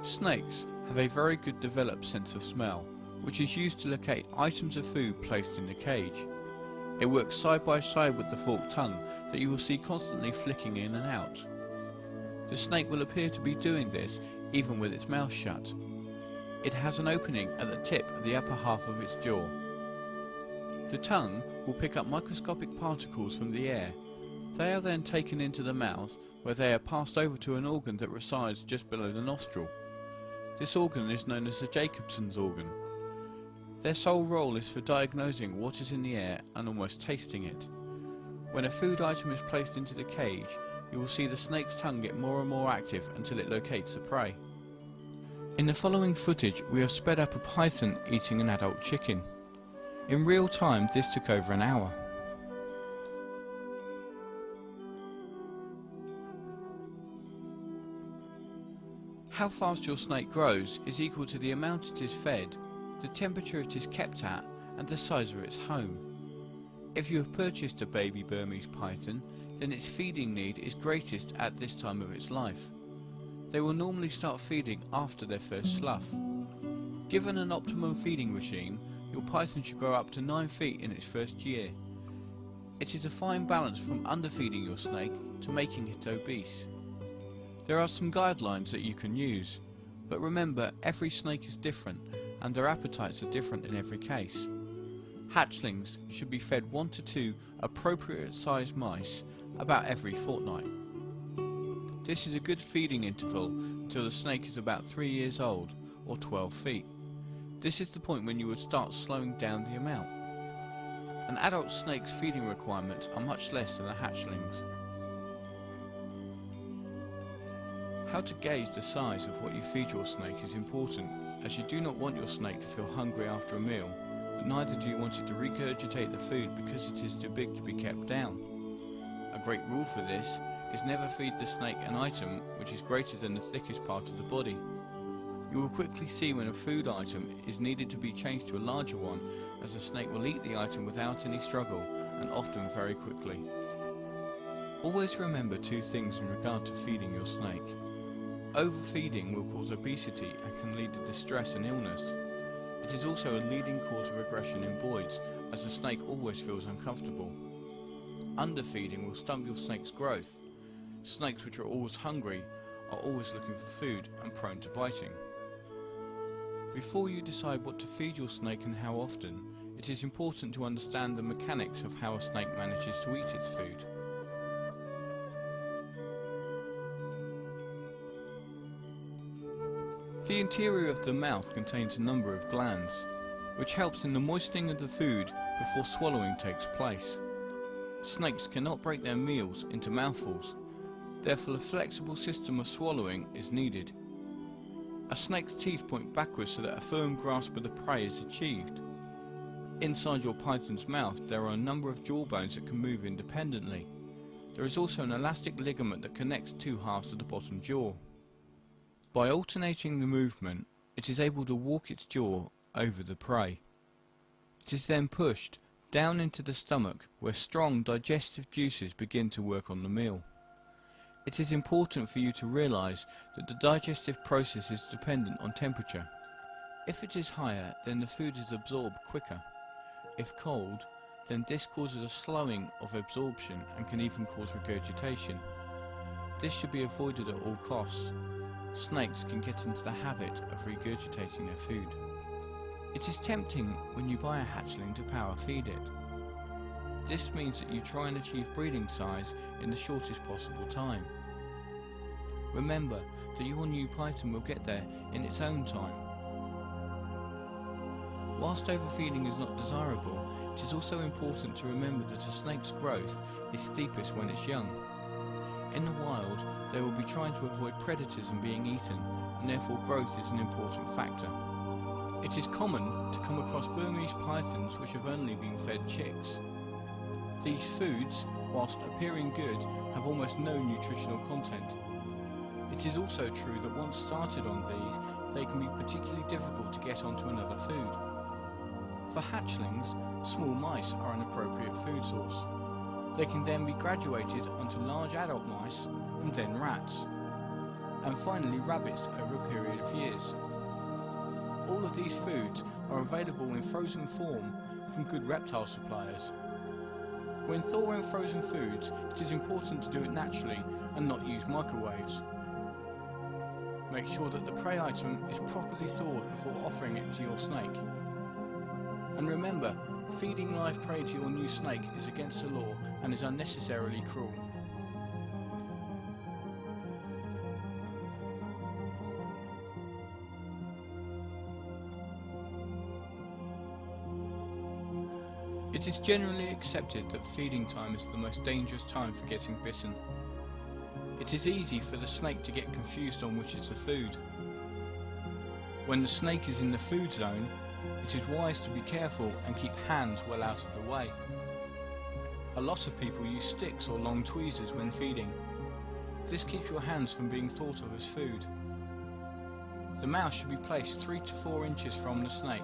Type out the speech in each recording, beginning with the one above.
Snakes have a very good developed sense of smell, which is used to locate items of food placed in the cage. It works side by side with the forked tongue that you will see constantly flicking in and out. The snake will appear to be doing this even with its mouth shut. It has an opening at the tip of the upper half of its jaw. The tongue will pick up microscopic particles from the air. They are then taken into the mouth, where they are passed over to an organ that resides just below the nostril. This organ is known as the Jacobson's organ. Their sole role is for diagnosing what is in the air and almost tasting it. When a food item is placed into the cage, you will see the snake's tongue get more and more active until it locates the prey. In the following footage, we have sped up a python eating an adult chicken. In real time, this took over an hour. How fast your snake grows is equal to the amount it is fed, the temperature it is kept at, and the size of its home. If you have purchased a baby Burmese python, then its feeding need is greatest at this time of its life. They will normally start feeding after their first slough. Given an optimum feeding regime, your python should grow up to 9 feet in its first year. It is a fine balance from underfeeding your snake to making it obese. There are some guidelines that you can use, but remember, every snake is different and their appetites are different in every case. Hatchlings should be fed 1 to 2 appropriate sized mice about every fortnight. This is a good feeding interval until the snake is about 3 years old or 12 feet. This is the point when you would start slowing down the amount. An adult snake's feeding requirements are much less than a hatchling's. How to gauge the size of what you feed your snake is important, as you do not want your snake to feel hungry after a meal, but neither do you want it to regurgitate the food because it is too big to be kept down. A great rule for this is never feed the snake an item which is greater than the thickest part of the body. You will quickly see when a food item is needed to be changed to a larger one, as the snake will eat the item without any struggle and often very quickly. Always remember 2 things in regard to feeding your snake. Overfeeding will cause obesity and can lead to distress and illness. It is also a leading cause of aggression in boys, as the snake always feels uncomfortable. Underfeeding will stunt your snake's growth. Snakes which are always hungry are always looking for food and prone to biting. Before you decide what to feed your snake and how often, it is important to understand the mechanics of how a snake manages to eat its food. The interior of the mouth contains a number of glands, which helps in the moistening of the food before swallowing takes place. Snakes cannot break their meals into mouthfuls, therefore a flexible system of swallowing is needed. A snake's teeth point backwards so that a firm grasp of the prey is achieved. Inside your python's mouth there are a number of jaw bones that can move independently. There is also an elastic ligament that connects 2 halves of the bottom jaw. By alternating the movement, it is able to walk its jaw over the prey. It is then pushed down into the stomach, where strong digestive juices begin to work on the meal. It is important for you to realize that the digestive process is dependent on temperature. If it is higher, then the food is absorbed quicker. If cold, then this causes a slowing of absorption and can even cause regurgitation. This should be avoided at all costs. Snakes can get into the habit of regurgitating their food. It is tempting when you buy a hatchling to power feed it. This means that you try and achieve breeding size in the shortest possible time. Remember that your new python will get there in its own time. Whilst overfeeding is not desirable, it is also important to remember that a snake's growth is steepest when it's young. In the wild, they will be trying to avoid predators and being eaten, and therefore growth is an important factor. It is common to come across Burmese pythons which have only been fed chicks. These foods, whilst appearing good, have almost no nutritional content. It is also true that once started on these, they can be particularly difficult to get onto another food. For hatchlings, small mice are an appropriate food source. They can then be graduated onto large adult mice and then rats. and finally rabbits over a period of years. All of these foods are available in frozen form from good reptile suppliers. When thawing frozen foods, it is important to do it naturally and not use microwaves. Make sure that the prey item is properly thawed before offering it to your snake. And remember, feeding live prey to your new snake is against the law and is unnecessarily cruel. It is generally accepted that feeding time is the most dangerous time for getting bitten. It is easy for the snake to get confused on which is the food. When the snake is in the food zone, it is wise to be careful and keep hands well out of the way. A lot of people use sticks or long tweezers when feeding. This keeps your hands from being thought of as food. The mouth should be placed 3 to 4 inches from the snake.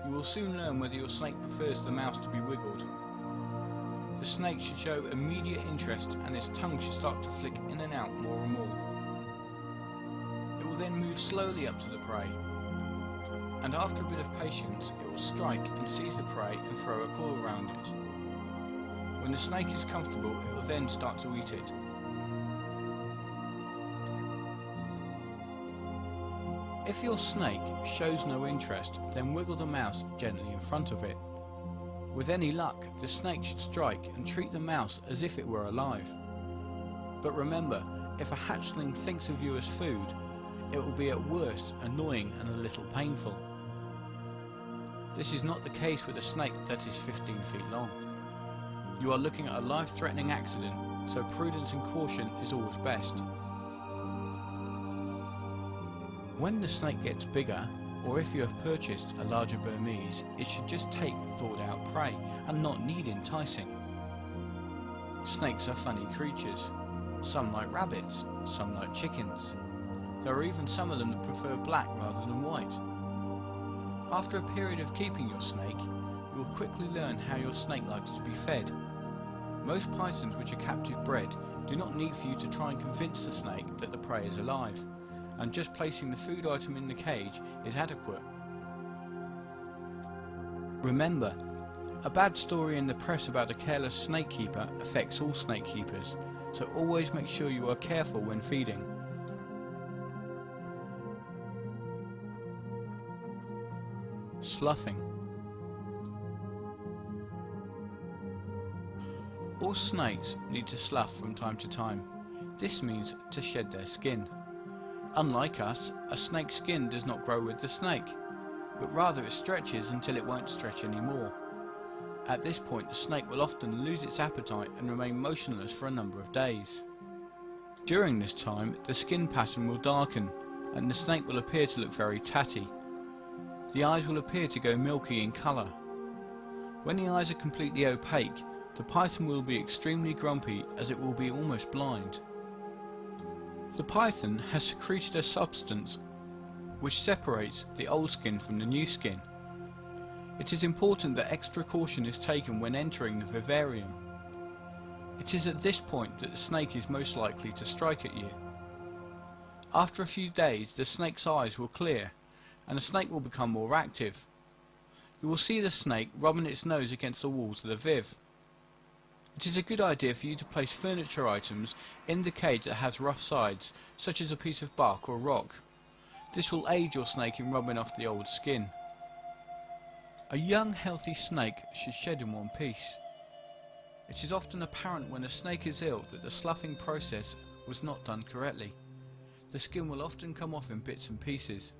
You will soon learn whether your snake prefers the mouse to be wiggled. The snake should show immediate interest and its tongue should start to flick in and out more and more. It will then move slowly up to the prey, and after a bit of patience it will strike and seize the prey and throw a coil around it. When the snake is comfortable, it will then start to eat it. If your snake shows no interest, then wiggle the mouse gently in front of it. With any luck, the snake should strike and treat the mouse as if it were alive. But remember, if a hatchling thinks of you as food, it will be at worst annoying and a little painful. This is not the case with a snake that is 15 feet long. You are looking at a life-threatening accident, so prudence and caution is always best. When the snake gets bigger, or if you have purchased a larger Burmese, it should just take thawed out prey and not need enticing. Snakes are funny creatures. Some like rabbits, some like chickens. There are even some of them that prefer black rather than white. After a period of keeping your snake, you will quickly learn how your snake likes to be fed. Most pythons which are captive bred do not need for you to try and convince the snake that the prey is alive, and just placing the food item in the cage is adequate. Remember, a bad story in the press about a careless snake keeper affects all snake keepers, so always make sure you are careful when feeding. Sloughing. All snakes need to slough from time to time. This means to shed their skin. Unlike us, a snake's skin does not grow with the snake, but rather it stretches until it won't stretch anymore. At this point, the snake will often lose its appetite and remain motionless for a number of days. During this time, the skin pattern will darken and the snake will appear to look very tatty. The eyes will appear to go milky in colour. When the eyes are completely opaque, the python will be extremely grumpy as it will be almost blind. The python has secreted a substance which separates the old skin from the new skin. It is important that extra caution is taken when entering the vivarium. It is at this point that the snake is most likely to strike at you. After a few days, the snake's eyes will clear and the snake will become more active. You will see the snake rubbing its nose against the walls of the viv. It is a good idea for you to place furniture items in the cage that has rough sides, such as a piece of bark or rock. This will aid your snake in rubbing off the old skin. A young healthy snake should shed in one piece. It is often apparent when a snake is ill that the sloughing process was not done correctly. The skin will often come off in bits and pieces.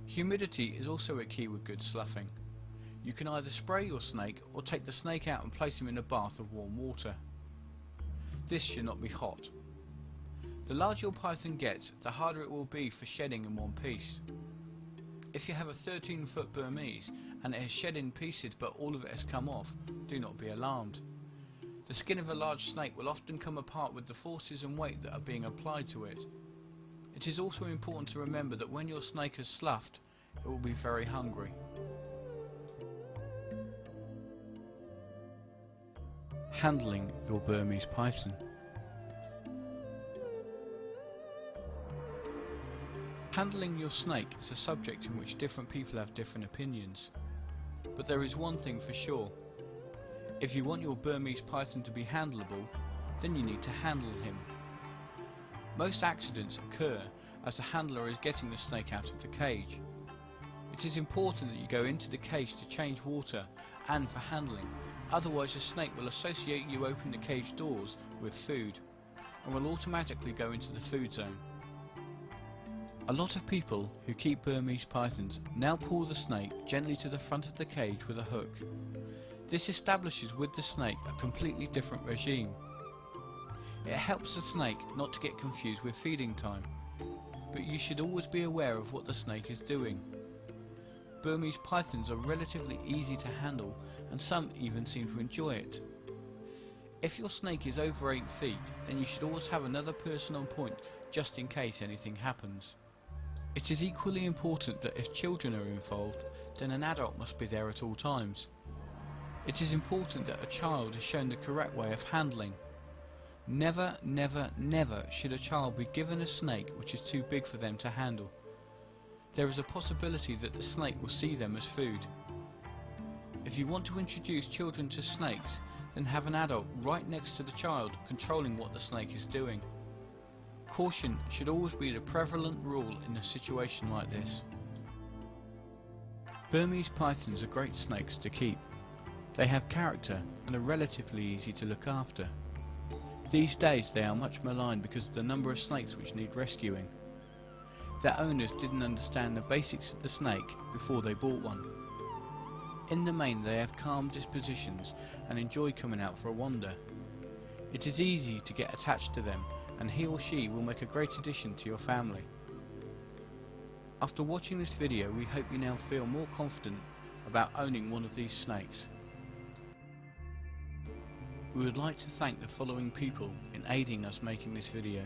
Humidity is also a key with good sloughing. You can either spray your snake or take the snake out and place him in a bath of warm water. This should not be hot. The larger your python gets, the harder it will be for shedding in one piece. If you have a 13-foot Burmese and it has shed in pieces but all of it has come off, do not be alarmed. The skin of a large snake will often come apart with the forces and weight that are being applied to it. It is also important to remember that when your snake has sloughed, it will be very hungry. Handling your Burmese python. Handling your snake is a subject in which different people have different opinions. But there is one thing for sure. If you want your Burmese python to be handleable, then you need to handle him. Most accidents occur as the handler is getting the snake out of the cage. It is important that you go into the cage to change water and for handling, otherwise the snake will associate you opening the cage doors with food and will automatically go into the food zone. A lot of people who keep Burmese pythons now pull the snake gently to the front of the cage with a hook. This establishes with the snake a completely different regime. It helps the snake not to get confused with feeding time, but you should always be aware of what the snake is doing. Burmese pythons are relatively easy to handle and some even seem to enjoy it. If your snake is over 8 feet, then you should always have another person on point just in case anything happens. It is equally important that if children are involved, then an adult must be there at all times. It is important that a child is shown the correct way of handling. Never, never, never should a child be given a snake which is too big for them to handle. There is a possibility that the snake will see them as food. If you want to introduce children to snakes, then have an adult right next to the child controlling what the snake is doing. Caution should always be the prevalent rule in a situation like this. Burmese pythons are great snakes to keep. They have character and are relatively easy to look after. These days they are much maligned because of the number of snakes which need rescuing. Their owners didn't understand the basics of the snake before they bought one. In the main they have calm dispositions and enjoy coming out for a wander. It is easy to get attached to them and he or she will make a great addition to your family. After watching this video, we hope you now feel more confident about owning one of these snakes. We would like to thank the following people in aiding us making this video.